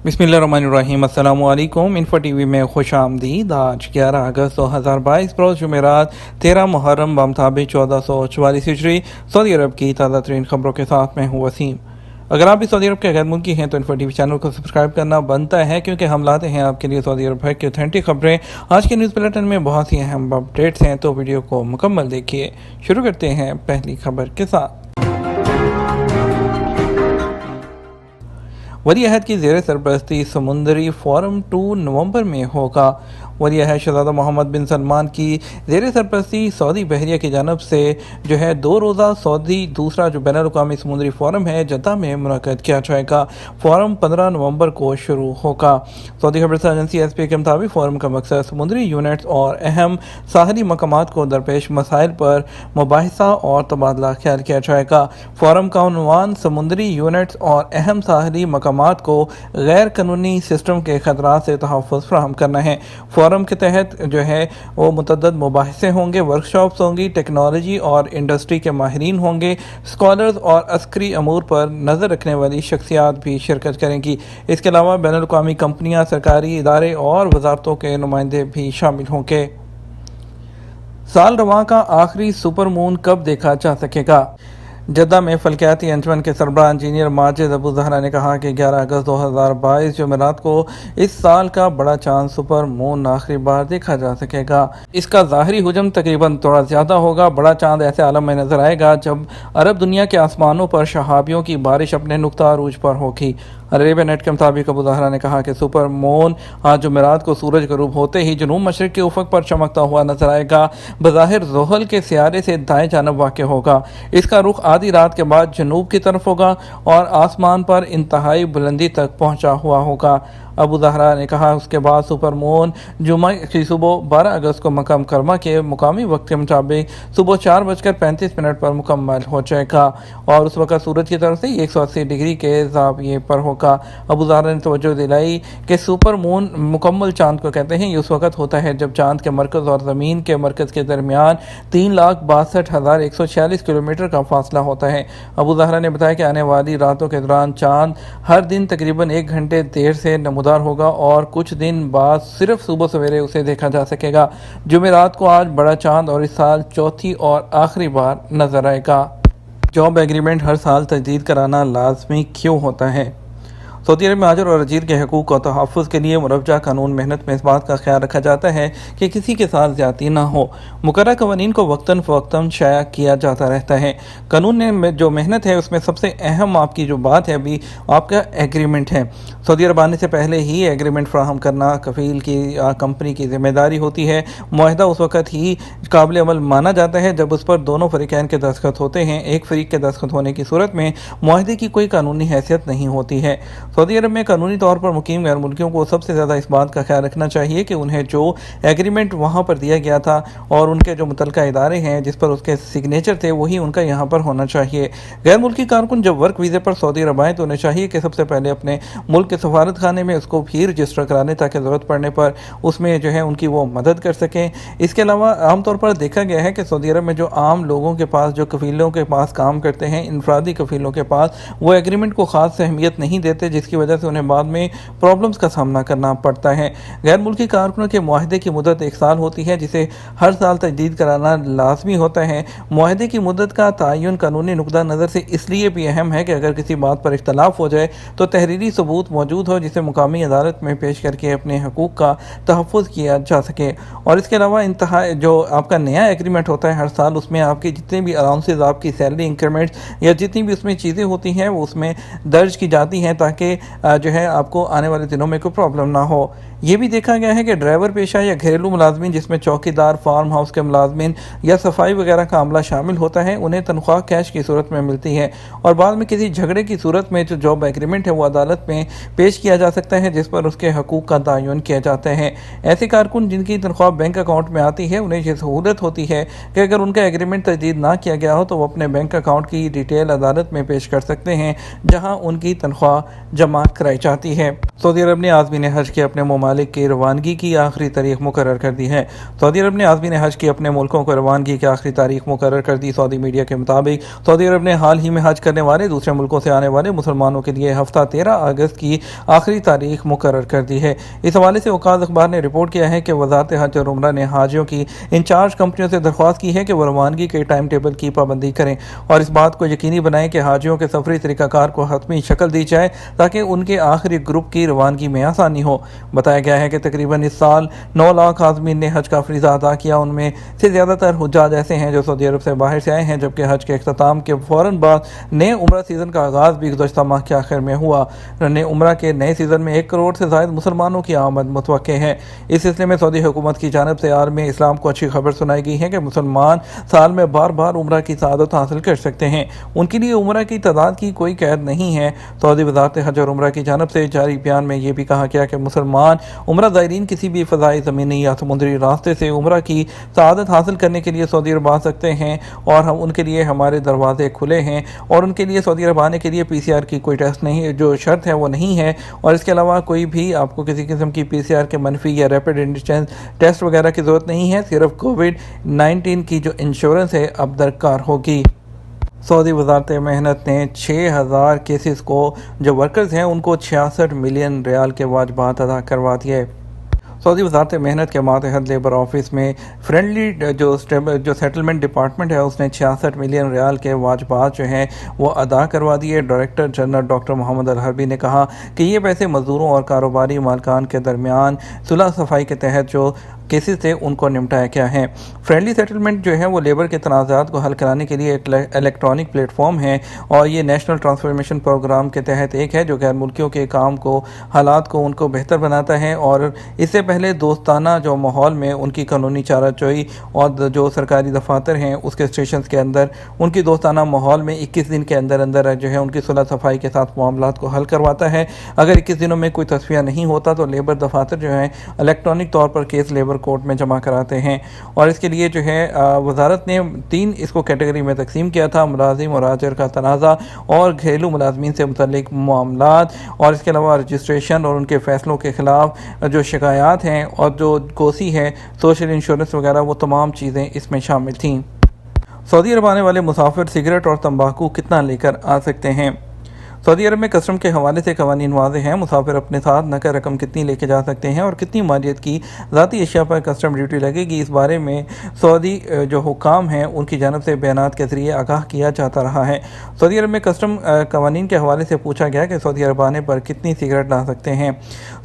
बिस्मिल्लाहिर्रहमानिर्रहीम। अस्सलामु अलैकुम। इन्फो टी वी में खुश आमदीद। आज 11 अगस्त 2022 रोज़ जुमेरात 13 मुहर्रम बमताबिक 1444 हिजरी सऊदी अरब की ताज़ा तरीन खबरों के साथ मैं हूँ वसीम। अगर आप भी सऊदी अरब के गैर मुल्की हैं तो इन्फो टी वी चैनल को सब्सक्राइब करना बनता है, क्योंकि हम लाते हैं आपके लिए सऊदी अरब भर की ऑथेंटिक खबरें। आज के न्यूज़ बुलेटिन में बहुत सी अहम अपडेट्स हैं, तो वीडियो को मुकम्मल देखिए। शुरू करते हैं पहली खबर के साथ। वली अहद की ज़ेर सरपरस्ती समुंदरी फोरम 2 नवंबर में होगा। वली अहद शहज़ादा मोहम्मद बिन सलमान की ज़ेर सरपरस्ती सऊदी बहरिया की जानब से जो है 2 रोज़ा सऊदी दूसरा जो बैनुल-अक़वामी समुंदरी फोरम है जद्दा में मुनक़्क़द किया जाएगा। फोरम 15 नवंबर को शुरू होगा। सऊदी खबर एजेंसी एसपी के मुताबिक फोरम का मकसद समुंदरी यूनिट्स और अहम साहली मकामात को दरपेश मसाइल पर मुबाहिसा और तबादला ख्याल किया जाएगा। फोरम का उन्वान समुंदरी यूनिट्स और अहम साहली मकामात को गैर कानूनी सिस्टम के खतरात से तहफ़्फ़ुज़ फराहम करना है। फोरम के तहत जो है वो मुतअद्दिद मुबाहिसे होंगे, वर्कशॉप्स होंगी, टेक्नोलॉजी और इंडस्ट्री के माहिरीन होंगे, स्कॉलर्स और अस्करी अमूर पर नज़र रखने वाली शख्सियात भी शिरकत करेंगी। इसके अलावा बैनुल-अक़वामी कंपनियाँ, सरकारी इदारे और वजारतों के नुमाइंदे भी शामिल होंगे। साल रवां का आखिरी सुपर मून कब देखा जा सकेगा? जद्दा में फल्कियाती अंजुमन के सरबराह इंजीनियर माजिद अबू ज़हरा ने कहा कि 11 अगस्त 2022 जुमेरात को इस साल का बड़ा चांद सुपर मून आखिरी बार देखा जा सकेगा। इसका ज़ाहरी हुजम तकरीबन थोड़ा ज़्यादा होगा। बड़ा चांद ऐसे आलम में नजर आएगा जब अरब दुनिया के आसमानों पर शहाबियों की बारिश अपने नुक्ता अरूज पर होगी। अरेबिया नेट के मुताबिक अबू ज़हरा ने कहा कि सुपर मून आज जुमेरात को सूरज गरूब होते ही जनूब मशरिक के उफ़क़ पर चमकता हुआ नजर आएगा। बज़ाहिर ज़ोहल के सियारे से दाएं जानब वाक़ होगा। इसका रुख आधी रात के बाद जनूब की तरफ होगा और आसमान पर इंतहाई बुलंदी तक पहुंचा हुआ होगा। अबू ज़हरा ने कहा उसके बाद सुपर मून जुमा की सुबह 12 अगस्त को मकाम करमा के मुकामी वक्त के मुताबिक सुबह 4:35 पर मुकम्मल हो जाएगा और उस वक्त सूरज की तरफ से 180 डिग्री के ज़ाविये पर होगा। अबू ज़हरा ने तवज्जो दिलाई कि सुपर मून मुकम्मल चांद को कहते हैं। ये उस वक्त होता है जब चांद के मरकज़ और ज़मीन के मरकज़ के दरमियान 3,62,146 किलोमीटर का फासला होता है। अबू ज़हरा ने बताया कि आने वाली रातों के दौरान चांद हर दिन तकरीबन 1 घंटे देर से नमूदार होगा और कुछ दिन बाद सिर्फ सुबह सवेरे उसे देखा जा सकेगा। जुमेरात को आज बड़ा चांद और इस साल चौथी और आखिरी बार नजर आएगा। जॉब एग्रीमेंट हर साल तजदीद कराना लाजमी क्यों होता है? सऊदी अरब में हाजिर और अजीर के हकूक़ और तहफ़्फ़ुज़ के लिए मुरव्वजा कानून मेहनत में इस बात का ख्याल रखा जाता है कि किसी के साथ ज़्यादती ना हो। मुकर्रर क़वानीन को वक्तन फ़वक्तन शाया किया जाता रहता है। कानून में जो मेहनत है उसमें सबसे अहम आपकी जो बात है अभी आपका एग्रीमेंट है। सऊदी अरब आने से पहले ही एग्रीमेंट फ़राहम करना कफ़ील की कंपनी की ज़िम्मेदारी होती है। मुआहदा उस वक़्त ही काबिल अमल माना जाता है जब उस पर दोनों फ़रीक़ैन के दस्तखत होते हैं। एक फ़रीक़ के दस्तखत होने की सूरत में मुआहदे की कोई कानूनी हैसियत नहीं होती है। सऊदी अरब में कानूनी तौर पर मुकीम गैर मुल्कियों को सबसे ज़्यादा इस बात का ख्याल रखना चाहिए कि उन्हें जो एग्रीमेंट वहाँ पर दिया गया था और उनके जो मुतल्लिका इदारे हैं जिस पर उसके सिग्नेचर थे वही उनका यहाँ पर होना चाहिए। गैर मुल्की कारकुन जब वर्क वीज़े पर सऊदी अरब आएँ तो उन्हें चाहिए कि सबसे पहले अपने मुल्क के सफारत खाने में उसको भी रजिस्टर करा लें ताकि ज़रूरत पड़ने पर उसमें जो है उनकी वो मदद कर सकें। इसके अलावा आमतौर पर देखा गया है कि सऊदी अरब में जो आम लोगों के पास जो कफ़ीलों के पास काम करते हैं, इनफरादी कफ़ीलों के पास वो एग्रीमेंट को ख़ास अहमियत नहीं देते, जिसकी वजह से उन्हें बाद में प्रॉब्लम्स का सामना करना पड़ता है। गैर मुल्की कारकुनों के मुआहदे की मुद्दत 1 साल होती है जिसे हर साल तजदीद कराना लाजमी होता है। मुआहदे की मुद्दत का तयन कानूनी नुक्ता नज़र से इसलिए भी अहम है कि अगर किसी बात पर इख्तलाफ हो जाए तो तहरीरी सबूत मौजूद हो जिसे मुकामी अदालत में पेश करके अपने हकूक़ का तहफ़्फ़ुज़ किया जा सके। और इसके अलावा इंतहा जो आपका नया एग्रीमेंट होता है हर साल उसमें आपकी जितने भी अलाउंसेस, आपकी सैलरी इंक्रीमेंट्स या जितनी भी उसमें चीज़ें होती हैं वो उसमें दर्ज की जाती हैं ताकि जो है आपको आने वाले दिनों में कोई प्रॉब्लम ना हो। ये भी देखा गया है कि ड्राइवर पेशा या घरेलू मुलाजमीन जिसमें चौकीदार, फार्म हाउस के मुलाजमीन या सफाई वगैरह का अमला शामिल होता है उन्हें तनख्वाह कैश की सूरत में मिलती है और बाद में किसी झगड़े की सूरत में जो जॉब एग्रीमेंट है वो अदालत में पेश किया जा सकता है जिस पर उसके हकूक़ का तयन किया जाता है। ऐसे कारकुन जिनकी तनख्वाह बैंक अकाउंट में आती है उन्हें यह सहूलत होती है कि अगर उनका एग्रीमेंट तजदीद ना किया गया हो तो वो अपने बैंक अकाउंट की डिटेल अदालत में पेश कर सकते हैं जहाँ उनकी तनख्वाह जमा कराई जाती है। सऊदी अरब ने आज़मीन हज के अपने ममालिक की रवानगी की आखिरी तारीख मुकर्रर कर दी है। सऊदी अरब ने आज़मीन हज की अपने मुल्कों को रवानगी की आखिरी तारीख मुकर्रर कर दी। सऊदी मीडिया के मुताबिक सऊदी अरब ने हाल ही में हज करने वाले दूसरे मुल्कों से आने वाले मुसलमानों के लिए हफ्ता 13 अगस्त की आखिरी तारीख मुकर्रर कर दी है। इस हवाले से औकात अखबार ने रिपोर्ट किया है कि वजारत हज और उम्रा ने हाजियों की इंचार्ज कंपनियों से दरख्वास्त की है कि वो रवानगी के टाइम टेबल की पाबंदी करें और इस बात को यकीनी बनाएं कि हाजियों के सफरी तरीकाकार को हतमी शक्ल दी जाए ताकि उनके आखिरी ग्रुप की रवानगी में आसानी हो। बताया गया है कि तकरीबन इस साल 9 लाख आज़मीन ने हज का फरीज़ा अदा किया। उनमें से ज़्यादातर हुज्जाज ऐसे हैं जो सऊदी अरब से बाहर से आए हैं, जबकि हज के अख्ताम के फ़ौरन बाद नए उम्रा सीज़न का आगाज़ भी गुज़श्ता माह के आखिर में हुआ। नए उम्रा के नए सीज़न में 1 करोड़ से ज़ायद मुसलमानों की आमद मुतवक्के है। इस सिलसिले में सऊदी हुकूमत की जानिब से आलम इस्लाम को अच्छी खबर सुनाई गई है कि मुसलमान साल में बार बार उम्रा की सआदत हासिल कर सकते हैं। उनके लिए उम्रा की तादाद की कोई कैद नहीं है। सऊदी वज़ारत हज और उम्रा की जानिब से जारी बयान में यह भी कहा गया कि मुसलमान उम्रा ज़ायरीन किसी भी फ़ज़ाई ज़मीनी या समुद्री रास्ते से उम्रा की सआदत हासिल करने के लिए सऊदी अरब आ सकते हैं और हम उनके लिए हमारे दरवाजे खुले हैं और उनके लिए सऊदी अरब आने के लिए PCR की कोई टेस्ट नहीं, जो शर्त है वो नहीं है और इसके अलावा कोई भी आपको किसी किस्म की PCR के मनफी या रैपिड एंटीजन टेस्ट वगैरह की ज़रूरत नहीं है। सिर्फ कोविड-19 की जो इंश्योरेंस है अब दरकार होगी। सऊदी वजारत मेहनत ने 6000 केसेस को जो वर्कर्स हैं उनको 66 मिलियन रियाल के वाजबात अदा करवा दिए। सऊदी वजारत मेहनत के मातहत लेबर ऑफिस में फ्रेंडली जो सेटलमेंट डिपार्टमेंट है उसने 66 मिलियन रियाल के वाजबात जो हैं वो अदा करवा दिए। डायरेक्टर जनरल डॉक्टर मोहम्मद अल हरबी ने कहा कि ये पैसे मजदूरों और कारोबारी मालकान के दरमियान सुलह सफाई के तहत जो केसेस थे उनको निपटाया गया है। फ्रेंडली सेटलमेंट जो है वो लेबर के तनाज़ात को हल कराने के लिए एक इलेक्ट्रॉनिक प्लेटफॉर्म है और ये नेशनल ट्रांसफॉर्मेशन प्रोग्राम के तहत एक है जो गैर मुल्कियों के काम को, हालात को उनको बेहतर बनाता है और इससे पहले दोस्ताना जो माहौल में उनकी कानूनी चाराचोई और जो सरकारी दफातर हैं उसके स्टेशन के अंदर उनकी दोस्ताना माहौल में 21 दिन के अंदर अंदर जो है उनकी सुलह सफाई के साथ मामलात को हल करवाता है। अगर 21 दिनों में कोई तस्वीर नहीं होता तो लेबर दफातर जो है इलेक्ट्रॉनिक तौर पर केस लेबर कोर्ट में जमा कराते हैं और इसके लिए जो है वजारत ने 3 इसको कैटेगरी में तकसीम किया था: मुलाजिम और आजर का तनाज़ा और घरेलू मुलाजमीन से मुतल्लिक मामलात और इसके अलावा रजिस्ट्रेशन और उनके फ़ैसलों के ख़िलाफ़ जो शिकायत हैं और जो कोसी है, सोशल इंश्योरेंस वगैरह, वो तमाम चीज़ें इसमें शामिल थीं। सऊदी अरब आने वाले मुसाफिर सिगरेट और तंबाकू कितना लेकर आ सकते हैं? सऊदी अरब में कस्टम के हवाले से कवानीन वाज़ेह हैं। मुसाफिर अपने साथ नकद रकम कितनी लेके जा सकते हैं और कितनी मालियत की ज़ाती अशिया पर कस्टम ड्यूटी लगेगी, इस बारे में सऊदी जो हुकाम हैं उनकी जानब से बयानात के ज़रिए आगाह किया जाता रहा है। सऊदी अरब में कस्टम कवानीन के हवाले से पूछा गया कि सऊदी अरब आने पर कितनी सिगरेट ला सकते हैं।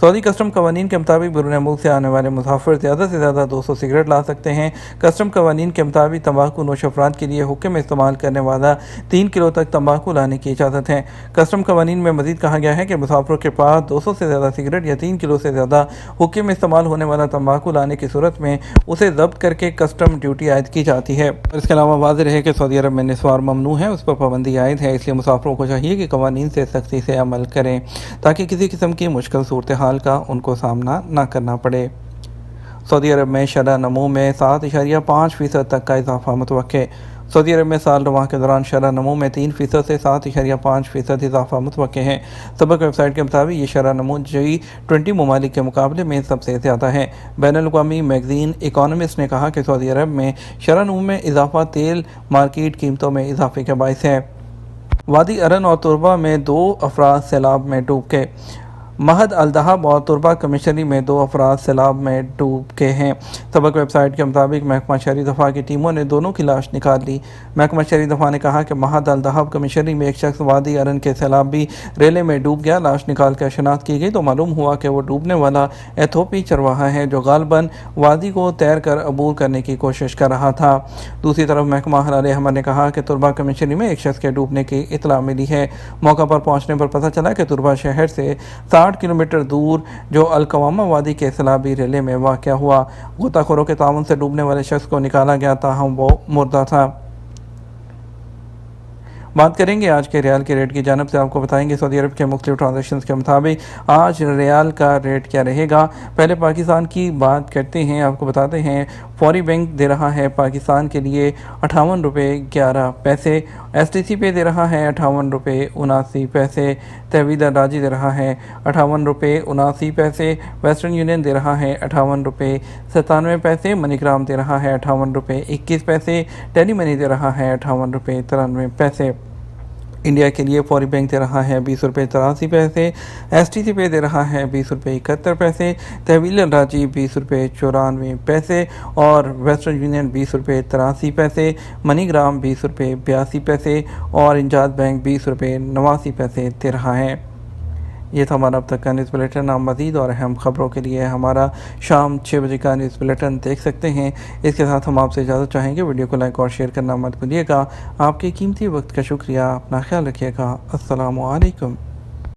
सऊदी कस्टम कवानीन के मुताबिक बैरून मुल्क से आने वाले मुसाफिर ज़्यादा से ज़्यादा 200 सिगरेट ला सकते हैं। कस्टम कवानीन के मुताबिक तंबाकू नोश अफराद के लिए हुक्म इस्तेमाल करने वाला 3 किलो तक तंबाकू लाने की इजाज़त है। कस्टम कवानीन में मज़ीद कहा गया है कि मुसाफिरों के पास 200 से ज़्यादा सिगरेट या 3 किलो से ज़्यादा हुक्म में इस्तेमाल होने वाला तंबाकू लाने की सूरत में उसे ज़ब्त करके कस्टम ड्यूटी आयद की जाती है। इसके अलावा वाज़ेह रहे कि सऊदी अरब में निस्वार ममनू है, उस पर पाबंदी आयद है, इसलिए मुसाफिरों को चाहिए कि कवानीन से सख्ती से अमल करें ताकि किसी किस्म की मुश्किल सूरत हाल का उनको सामना न करना पड़े। सऊदी अरब में शरह नमू में 7.5% तक का इजाफा मुतवक्के। सऊदी अरब में साल रवां के दौरान शरह नमू में 3% से 7.5% इजाफा मुतवक्के है। सबक वेबसाइट के मुताबिक ये शरह नमू G20 ममालिक के मुकाबले में सबसे ज़्यादा है। बैनुल-अक़वामी मैगज़ीन इकोनॉमिस्ट ने कहा कि सऊदी अरब में शरह नमू में इजाफा तेल मार्केट कीमतों में इजाफे के बाइस है। वादी अरन और तुरबा में 2 अफराद सैलाब में डूब गए। महद अल-दहब और तुरबा कमिश्नरी में 2 अफराद सैलाब में डूब गए हैं। सबक वेबसाइट के मुताबिक महकमा शहरी दफा की टीमों ने दोनों की लाश निकाल ली। महकमा शहरी दफा ने कहा कि महद अल-दहब कमिश्नरी में एक शख्स वादी अरन के सैलाबी रेले में डूब गया। लाश निकाल कर शनाख्त की गई तो मालूम हुआ कि वो डूबने वाला एथोपी चरवाहा है जो गालबन वादी को तैर कर अबूर करने की कोशिश कर रहा था। दूसरी तरफ महकमा हलाल हमर ने कहा कि तुरबा कमिश्नरी में एक शख्स के डूबने की इतला मिली है। मौका पर पहुँचने पर पता चला कि तुरबा शहर से 60 किलोमीटर दूर जो अलकवामा वादी के सैलाबी रेले में वाक़या हुआ। गोताखोरों के ताउन से डूबने वाले शख्स को निकाला गया, ताहम वो मुर्दा था। बात करेंगे आज के रियाल के रेट की जानब से। आपको बताएंगे सऊदी अरब के मुख्तलिफ ट्रांजेक्शन्स के मुताबिक आज रियाल का रेट क्या रहेगा। पहले पाकिस्तान की बात करते हैं, आपको बताते हैं फौरी बैंक दे रहा है पाकिस्तान के लिए 58 रुपये 11 पैसे, STC पे दे रहा है 58 रुपये 79 पैसे, तहवील राजी दे रहा है 58 रुपये 79 पैसे, वेस्टर्न यूनियन दे रहा है 58 रुपये 97 पैसे, मनीग्राम दे रहा है 58 रुपये 21 पैसे, टेली मनी दे रहा है 58 रुपये 93 पैसे। इंडिया के लिए फौरी बैंक दे रहा है 20 रुपये 83 पैसे, STC पे दे रहा है 20 रुपये 71 पैसे, तहवील राजी 20 रुपये 94 पैसे और वेस्टर्न यूनियन 20 रुपये 83 पैसे, मनीग्राम 20 रुपये 82 पैसे और इंजाज बैंक 20 रुपये 89 पैसे दे रहा है। ये था हमारा अब तक का न्यूज़ बुलेटिन। आप मज़ीद और अहम खबरों के लिए हमारा शाम 6 बजे का न्यूज़ बुलेटिन देख सकते हैं। इसके साथ हम आपसे इजाज़त चाहेंगे। वीडियो को लाइक और शेयर करना मत भूलिएगा। आपके कीमती वक्त का शुक्रिया। अपना ख्याल रखिएगा। अस्सलामु अलैकुम।